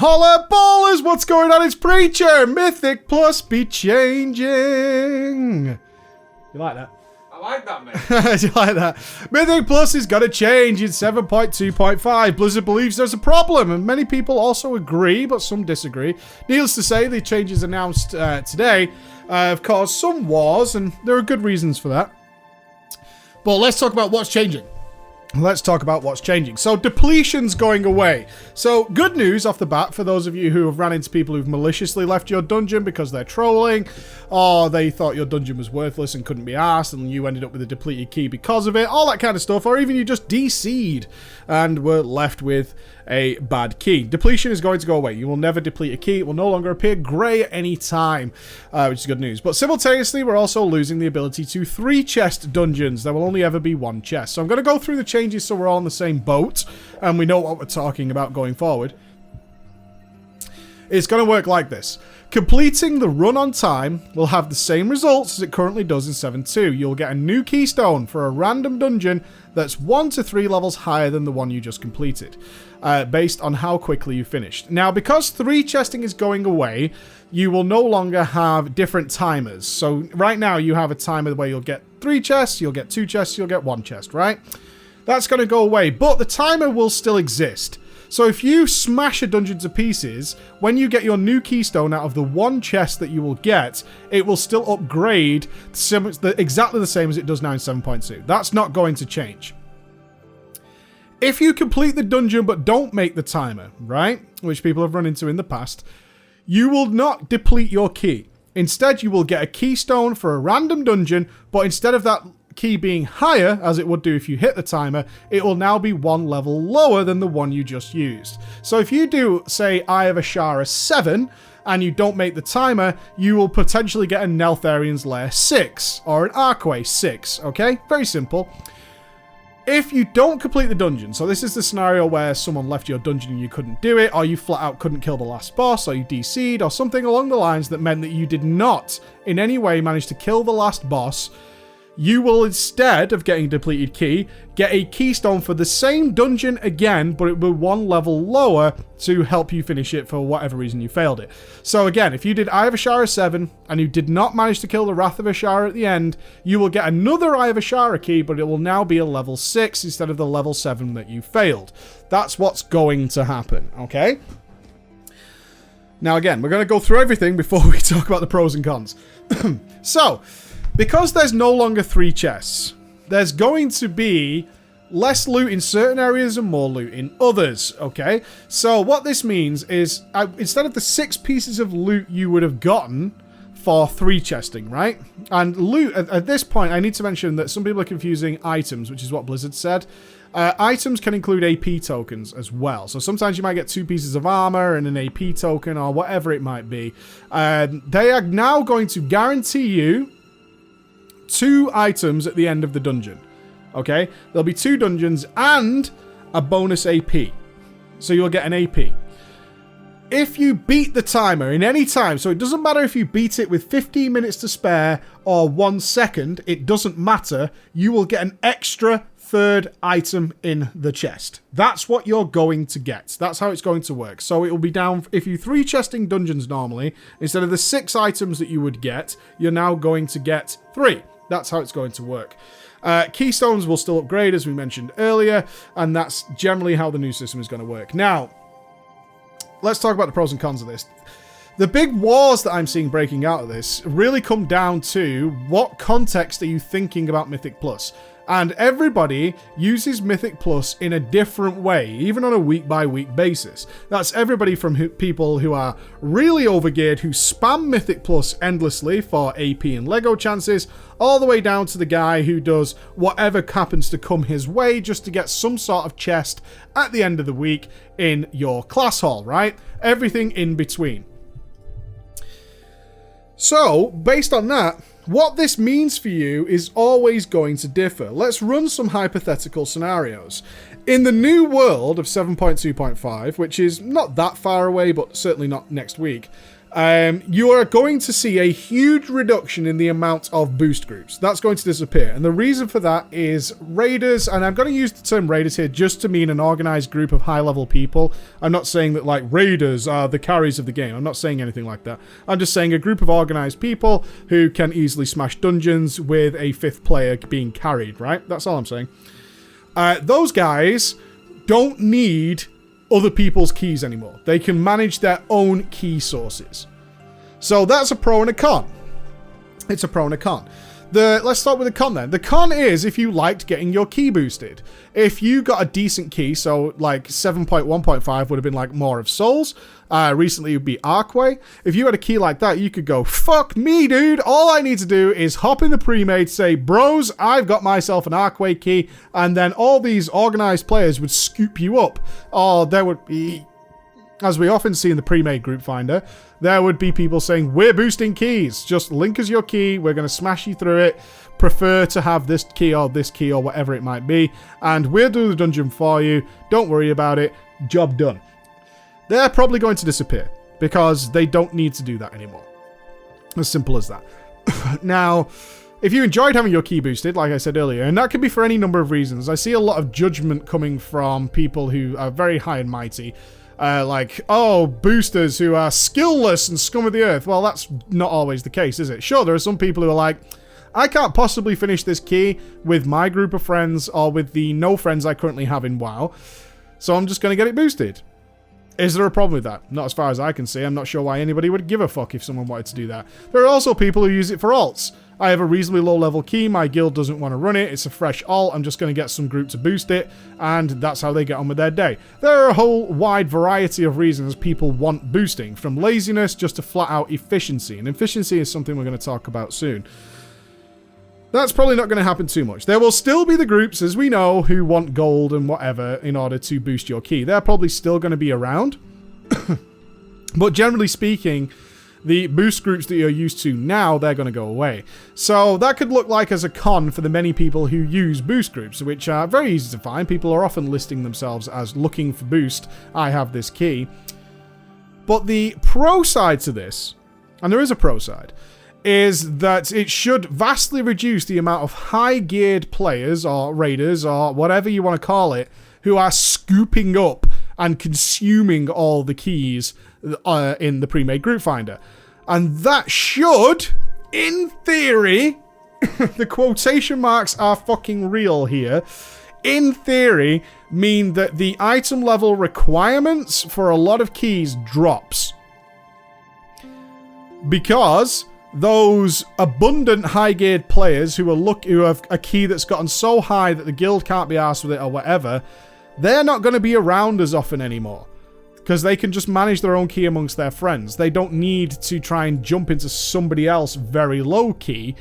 Holla ballers, what's going on? It's Preacher. Mythic Plus be changing. You like that? I like that, mate. You like that? Mythic Plus is going to change in 7.2.5. Blizzard believes there's a problem, and many people also agree, but some disagree. Needless to say, the changes announced today have caused some wars, and there are good reasons for that. But let's talk about what's changing. Let's talk about what's changing. So, depletion's going away. So, good news off the bat for those of you who have ran into people who've maliciously left your dungeon because they're trolling, or they thought your dungeon was worthless and couldn't be arsed, and you ended up with a depleted key because of it, all that kind of stuff, or even you just DC'd and were left with a bad key. Depletion is going to go away. You will never deplete a key. It will no longer appear grey at any time, which is good news. But simultaneously, we're also losing the ability to 3-chest dungeons. There will only ever be 1 chest. So I'm going to go through the changes so we're all on the same boat and we know what we're talking about going forward. It's going to work like this. Completing the run on time will have the same results as it currently does in 7.2. You'll get a new Keystone for a random dungeon that's 1 to 3 levels higher than the one you just completed, based on how quickly you finished. Now, because 3-chesting is going away, you will no longer have different timers. So right now you have a timer where you'll get 3 chests, you'll get 2 chests, you'll get 1 chest, right? That's going to go away, but the timer will still exist. So if you smash a dungeon to pieces, when you get your new Keystone out of the 1 chest that you will get, it will still upgrade exactly the same as it does now in 7.2. That's not going to change. If you complete the dungeon but don't make the timer, right, which people have run into in the past, you will not deplete your key. Instead, you will get a Keystone for a random dungeon, but instead of that key being higher, as it would do if you hit the timer, it will now be 1 level lower than the one you just used. So if you do, say, Eye of Ashara 7, and you don't make the timer, you will potentially get a Neltharian's Lair 6, or an Archway 6, okay? Very simple. If you don't complete the dungeon, so this is the scenario where someone left your dungeon and you couldn't do it, or you flat out couldn't kill the last boss, or you DC'd, or something along the lines that meant that you did not in any way manage to kill the last boss, you will, instead of getting a depleted key, get a Keystone for the same dungeon again, but it will 1 level lower to help you finish it for whatever reason you failed it. So again, if you did Eye of Ashara 7 and you did not manage to kill the Wrath of Ashara at the end, you will get another Eye of Ashara key, but it will now be a level 6 instead of the level 7 that you failed. That's what's going to happen, okay? Now again, we're going to go through everything before we talk about the pros and cons. So, because there's no longer 3 chests, there's going to be less loot in certain areas and more loot in others, okay? So what this means is, instead of the 6 pieces of loot you would have gotten for 3-chesting, right? And loot, at this point, I need to mention that some people are confusing items, which is what Blizzard said. Items can include AP tokens as well. So sometimes you might get 2 pieces of armor and an AP token or whatever it might be. They are now going to guarantee you 2 items at the end of the dungeon. Okay? There'll be 2 dungeons and a bonus AP. So you'll get an AP. If you beat the timer in any time, so it doesn't matter if you beat it with 15 minutes to spare or 1 second, it doesn't matter, you will get an extra 3rd item in the chest. That's what you're going to get. That's how it's going to work. So it will be down, if you 3-chesting dungeons normally, instead of the 6 items that you would get, you're now going to get 3. That's how it's going to work. Keystones will still upgrade, as we mentioned earlier, and that's generally how the new system is going to work. Now, let's talk about the pros and cons of this. The big wars that I'm seeing breaking out of this really come down to what context are you thinking about Mythic Plus? And everybody uses Mythic Plus in a different way, even on a week-by-week basis. That's everybody from people who are really overgeared, who spam Mythic Plus endlessly for AP and Lego chances, all the way down to the guy who does whatever happens to come his way just to get some sort of chest at the end of the week in your class hall, right? Everything in between. So, based on that, what this means for you is always going to differ. Let's run some hypothetical scenarios. In the new world of 7.2.5, which is not that far away, but certainly not next week, you are going to see a huge reduction in the amount of boost groups. That's going to disappear. And the reason for that is raiders, and I'm going to use the term raiders here just to mean an organized group of high-level people. I'm not saying that, like, raiders are the carries of the game. I'm not saying anything like that. I'm just saying a group of organized people who can easily smash dungeons with a 5th player being carried, right? That's all I'm saying. Those guys don't need other people's keys anymore. They can manage their own key sources. So that's a pro and a con. It's a pro and a con. Let's start with the con then. The con is if you liked getting your key boosted. If you got a decent key, so like 7.1.5 would have been like More of Souls. Recently it would be Archway. If you had a key like that, you could go, fuck me, dude. All I need to do is hop in the pre-made, say, bros, I've got myself an Archway key, and then all these organized players would scoop you up. Or there would be, as we often see in the pre-made group finder, there would be people saying, we're boosting keys. Just link us your key. We're going to smash you through it. Prefer to have this key or whatever it might be. And we'll do the dungeon for you. Don't worry about it. Job done. They're probably going to disappear because they don't need to do that anymore. As simple as that. Now, if you enjoyed having your key boosted, like I said earlier, and that could be for any number of reasons. I see a lot of judgment coming from people who are very high and mighty. Like, oh, boosters who are skillless and scum of the earth. Well, that's not always the case, is it? Sure, there are some people who are like, I can't possibly finish this key with my group of friends or with the no friends I currently have in WoW, so I'm just going to get it boosted. Is there a problem with that? Not as far as I can see. I'm not sure why anybody would give a fuck if someone wanted to do that. There are also people who use it for alts. I have a reasonably low level key, my guild doesn't want to run it, it's a fresh alt, I'm just going to get some group to boost it, and that's how they get on with their day. There are a whole wide variety of reasons people want boosting, from laziness just to flat out efficiency, and efficiency is something we're going to talk about soon. That's probably not going to happen too much. There will still be the groups, as we know, who want gold and whatever in order to boost your key. They're probably still going to be around, but generally speaking, the boost groups that you're used to now, they're going to go away. So that could look like as a con for the many people who use boost groups, which are very easy to find. People are often listing themselves as looking for boost. I have this key. But the pro side to this, and there is a pro side, is that it should vastly reduce the amount of high-geared players or raiders or whatever you want to call it who are scooping up and consuming all the keys in the pre-made group finder. And that should, in theory, the quotation marks are fucking real here, in theory, mean that the item level requirements for a lot of keys drops. Because those abundant high-geared players who have a key that's gotten so high that the guild can't be arsed with it or whatever, they're not going to be around as often anymore. Because they can just manage their own key amongst their friends. They don't need to try and jump into somebody else very low key.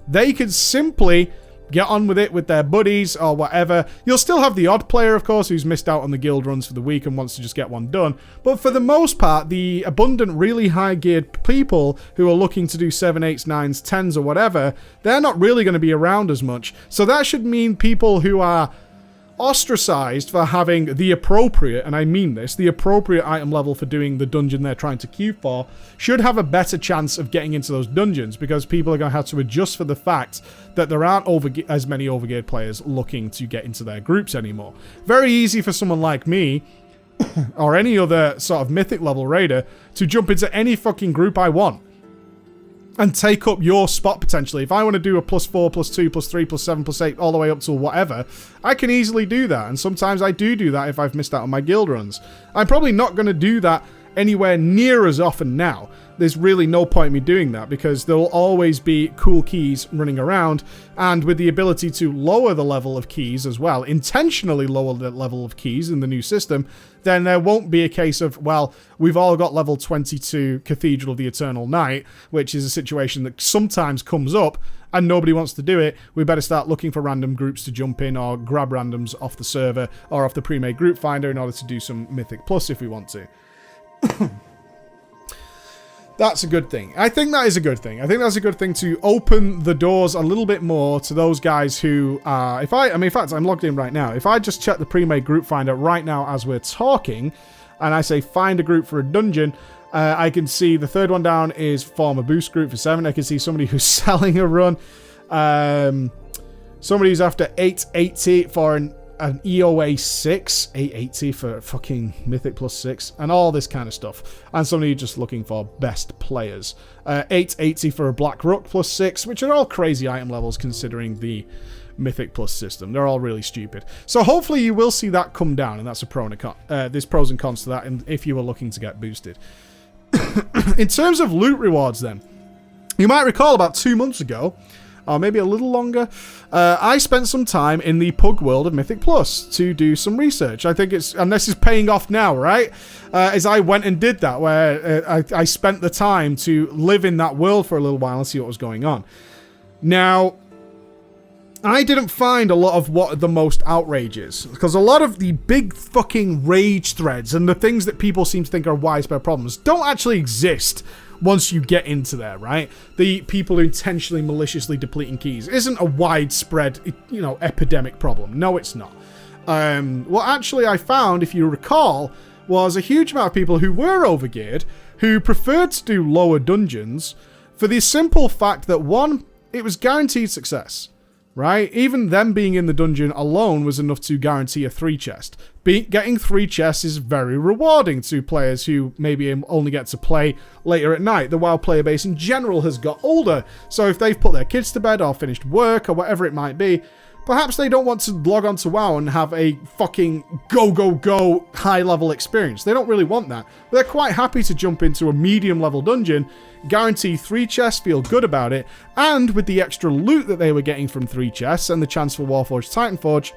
They can simply get on with it with their buddies or whatever. You'll still have the odd player, of course, who's missed out on the guild runs for the week and wants to just get one done. But for the most part, the abundant, really high-geared people who are looking to do 7, 8s, 9s, 10s or whatever, they're not really going to be around as much. So that should mean people who are ostracized for having the appropriate, and I mean this, the appropriate item level for doing the dungeon they're trying to queue for, should have a better chance of getting into those dungeons, because people are going to have to adjust for the fact that there aren't as many overgeared players looking to get into their groups anymore. Very easy for someone like me, or any other sort of mythic level raider, to jump into any fucking group I want and take up your spot potentially. If I want to do a +4, +2, +3, +7, +8, all the way up to whatever, I can easily do that. And sometimes I do that if I've missed out on my guild runs. I'm probably not going to do that anywhere near as often now. There's really no point in me doing that because there will always be cool keys running around, and with the ability to lower the level of keys as well, intentionally lower the level of keys in the new system, then there won't be a case of, well, we've all got level 22 Cathedral of the Eternal Night, which is a situation that sometimes comes up and nobody wants to do it. We better start looking for random groups to jump in or grab randoms off the server or off the pre-made group finder in order to do some Mythic Plus if we want to. That's a good thing. I think that is a good thing. I think that's a good thing to open the doors a little bit more to those guys who are... in fact, I'm logged in right now. If I just check the pre-made group finder right now as we're talking, and I say find a group for a dungeon, I can see the third one down is form a boost group for 7. I can see somebody who's selling a run. Somebody who's after 880 for an EOA 6. 880 for fucking Mythic plus 6. And all this kind of stuff. And somebody just looking for best players. 880 for a Black Rook plus 6, which are all crazy item levels considering the Mythic plus system. They're all really stupid. So hopefully you will see that come down, and that's a pro and a con. There's pros and cons to that, and if you were looking to get boosted. In terms of loot rewards then, you might recall about 2 months ago, or maybe a little longer, I spent some time in the pug world of Mythic Plus to do some research. I think it's, and this is paying off now, right? As I went and did that, where I spent the time to live in that world for a little while and see what was going on. Now, I didn't find a lot of what the most outrage is, because a lot of the big fucking rage threads and the things that people seem to think are widespread problems don't actually exist once you get into there, right? The people who intentionally maliciously depleting keys isn't a widespread, epidemic problem. No, it's not. What actually I found, if you recall, was a huge amount of people who were overgeared, who preferred to do lower dungeons for the simple fact that, one, it was guaranteed success. Right? Even them being in the dungeon alone was enough to guarantee a 3 chest. Getting 3 chests is very rewarding to players who maybe only get to play later at night. The WoW player base in general has got older, so if they've put their kids to bed or finished work or whatever it might be, perhaps they don't want to log on to WoW and have a fucking go high-level experience. They don't really want that. They're quite happy to jump into a medium-level dungeon, guarantee 3 chests, feel good about it, and with the extra loot that they were getting from 3 chests and the chance for Warforged Titanforge,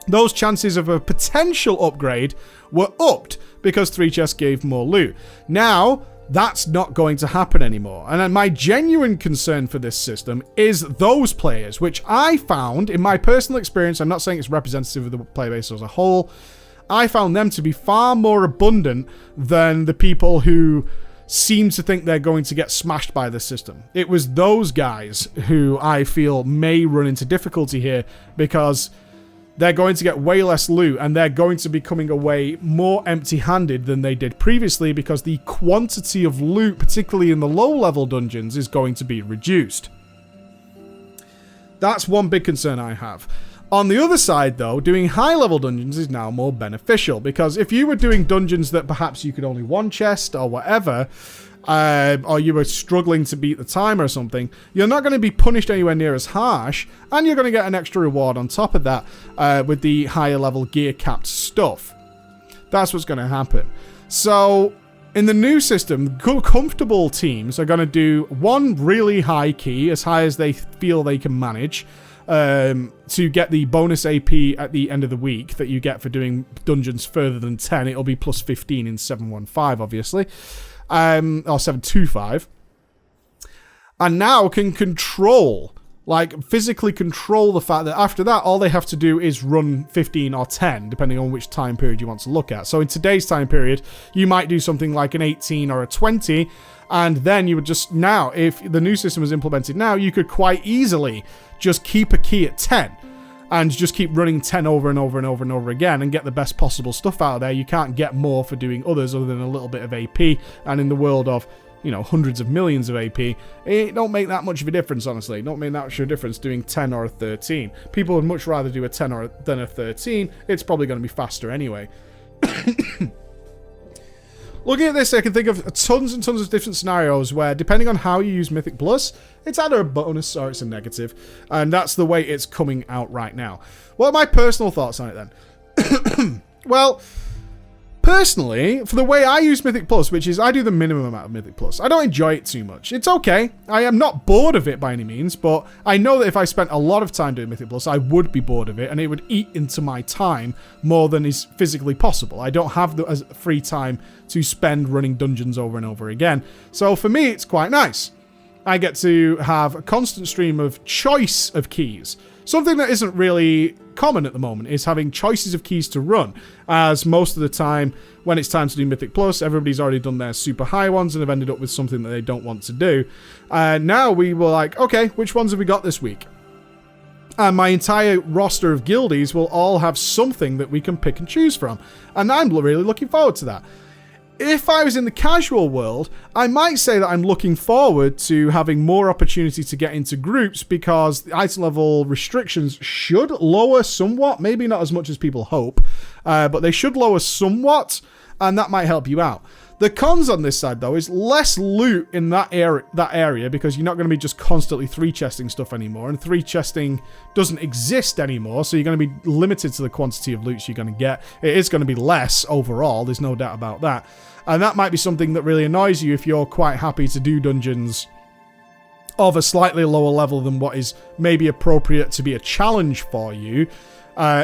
those chances of a potential upgrade were upped because 3 chests gave more loot. Now, that's not going to happen anymore. And my genuine concern for this system is those players, which I found, in my personal experience, I'm not saying it's representative of the player base as a whole, I found them to be far more abundant than the people who seem to think they're going to get smashed by this system. It was those guys who I feel may run into difficulty here because they're going to get way less loot and they're going to be coming away more empty-handed than they did previously because the quantity of loot, particularly in the low-level dungeons, is going to be reduced. That's one big concern I have. On the other side, though, doing high-level dungeons is now more beneficial, because if you were doing dungeons that perhaps you could only 1 chest or whatever, or you were struggling to beat the time or something, you're not going to be punished anywhere near as harsh, and you're going to get an extra reward on top of that with the higher-level gear-capped stuff. That's what's going to happen. So, in the new system, comfortable teams are going to do 1 really high key, as high as they feel they can manage, to get the bonus AP at the end of the week that you get for doing dungeons further than 10. It'll be plus 15 in 715, obviously. Or 725. And now can control, like physically control the fact that after that, all they have to do is run 15 or 10, depending on which time period you want to look at. So in today's time period, you might do something like an 18 or a 20, and then you would just now, if the new system was implemented now, you could quite easily just keep a key at 10 and just keep running 10 over and over and over and over again and get the best possible stuff out of there. You can't get more for doing others other than a little bit of AP, and in the world of, hundreds of millions of AP, it don't make that much of a difference, honestly. It don't make that much of a difference doing 10 or a 13. People would much rather do a 10 than a 13. It's probably going to be faster anyway. Looking at this, I can think of tons and tons of different scenarios where, depending on how you use Mythic Plus, it's either a bonus or it's a negative. And that's the way it's coming out right now. What are my personal thoughts on it then? Well, personally, for the way I use Mythic Plus, which is I do the minimum amount of Mythic Plus, I don't enjoy it too much. It's okay. I am not bored of it by any means, but I know that if I spent a lot of time doing Mythic Plus, I would be bored of it, and it would eat into my time more than is physically possible. I don't have the free time to spend running dungeons over and over again. So for me, it's quite nice. I get to have a constant stream of choice of keys. Something that isn't really common at the moment is having choices of keys to run, as most of the time when it's time to do Mythic Plus, everybody's already done their super high ones and have ended up with something that they don't want to do. Now we were like, okay, which ones have we got this week? And my entire roster of guildies will all have something that we can pick and choose from. And I'm really looking forward to that. If I was in the casual world, I might say that I'm looking forward to having more opportunity to get into groups because the item level restrictions should lower somewhat. Maybe not as much as people hope, but they should lower somewhat, and that might help you out. The cons on this side, though, is less loot in that area because you're not going to be just constantly 3-chesting stuff anymore, and 3-chesting doesn't exist anymore, so you're going to be limited to the quantity of loot you're going to get. It is going to be less overall, there's no doubt about that. And that might be something that really annoys you if you're quite happy to do dungeons of a slightly lower level than what is maybe appropriate to be a challenge for you.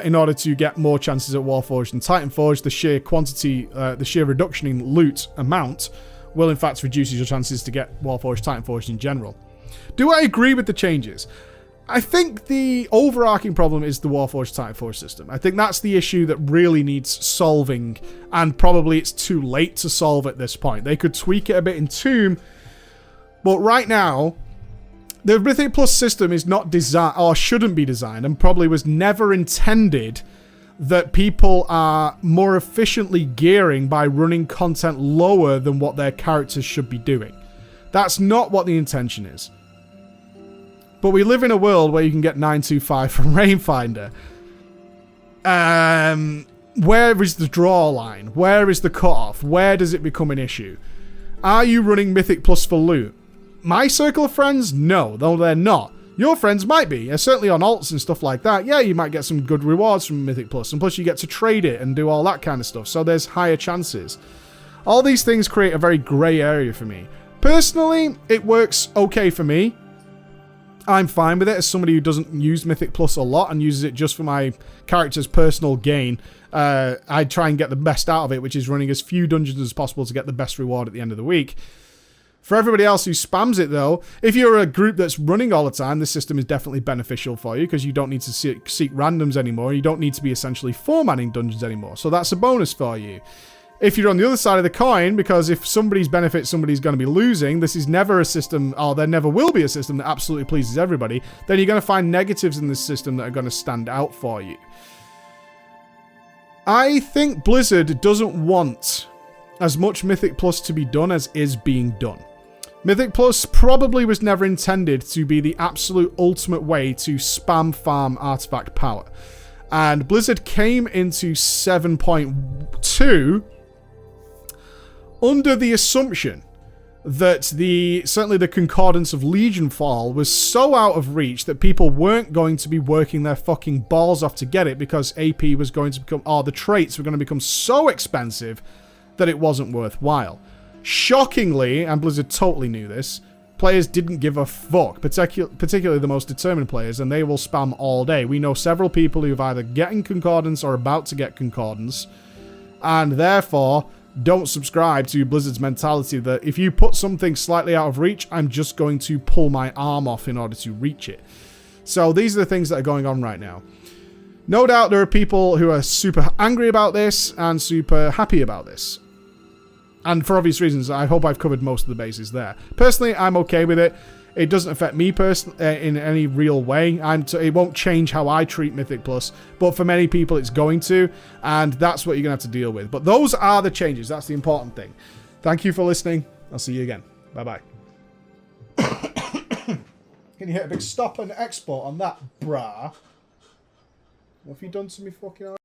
In order to get more chances at Warforged and Titanforged, the sheer quantity, the sheer reduction in loot amount will in fact reduce your chances to get Warforged, Titanforged in general. Do I agree with the changes? I think the overarching problem is the Warforged, Titanforged system. I think that's the issue that really needs solving, and probably it's too late to solve at this point. They could tweak it a bit in Tomb, but right now, the Mythic Plus system is not designed, or shouldn't be designed, and probably was never intended that people are more efficiently gearing by running content lower than what their characters should be doing. That's not what the intention is. But we live in a world where you can get 925 from Rainfinder. Where is the draw line? Where is the cutoff? Where does it become an issue? Are you running Mythic Plus for loot? My circle of friends? No, though they're not. Your friends might be. Certainly on alts and stuff like that. Yeah, you might get some good rewards from Mythic Plus. And plus you get to trade it and do all that kind of stuff. So there's higher chances. All these things create a very grey area for me. Personally, it works okay for me. I'm fine with it as somebody who doesn't use Mythic Plus a lot and uses it just for my character's personal gain. I try and get the best out of it, which is running as few dungeons as possible to get the best reward at the end of the week. For everybody else who spams it, though, if you're a group that's running all the time, this system is definitely beneficial for you because you don't need to seek randoms anymore. You don't need to be essentially 4-manning dungeons anymore. So that's a bonus for you. If you're on the other side of the coin, because if somebody's benefit, somebody's going to be losing, this is never a system, or there never will be a system that absolutely pleases everybody, then you're going to find negatives in this system that are going to stand out for you. I think Blizzard doesn't want as much Mythic Plus to be done as is being done. Mythic Plus probably was never intended to be the absolute ultimate way to spam farm artifact power. And Blizzard came into 7.2 under the assumption that certainly the concordance of Legion Fall was so out of reach that people weren't going to be working their fucking balls off to get it because AP was going to become, or the traits were going to become so expensive that it wasn't worthwhile. Shockingly, and Blizzard totally knew this, players didn't give a fuck, particularly the most determined players, and they will spam all day. We know several people who've either getting Concordance or about to get Concordance, and therefore don't subscribe to Blizzard's mentality that if you put something slightly out of reach, I'm just going to pull my arm off in order to reach it. So these are the things that are going on right now. No doubt there are people who are super angry about this and super happy about this. And for obvious reasons, I hope I've covered most of the bases there. Personally, I'm okay with it. It doesn't affect me in any real way. It won't change how I treat Mythic Plus, but for many people it's going to, and that's what you're going to have to deal with. But those are the changes. That's the important thing. Thank you for listening. I'll see you again. Bye-bye. Can you hit a big stop and export on that, brah? What have you done to me fucking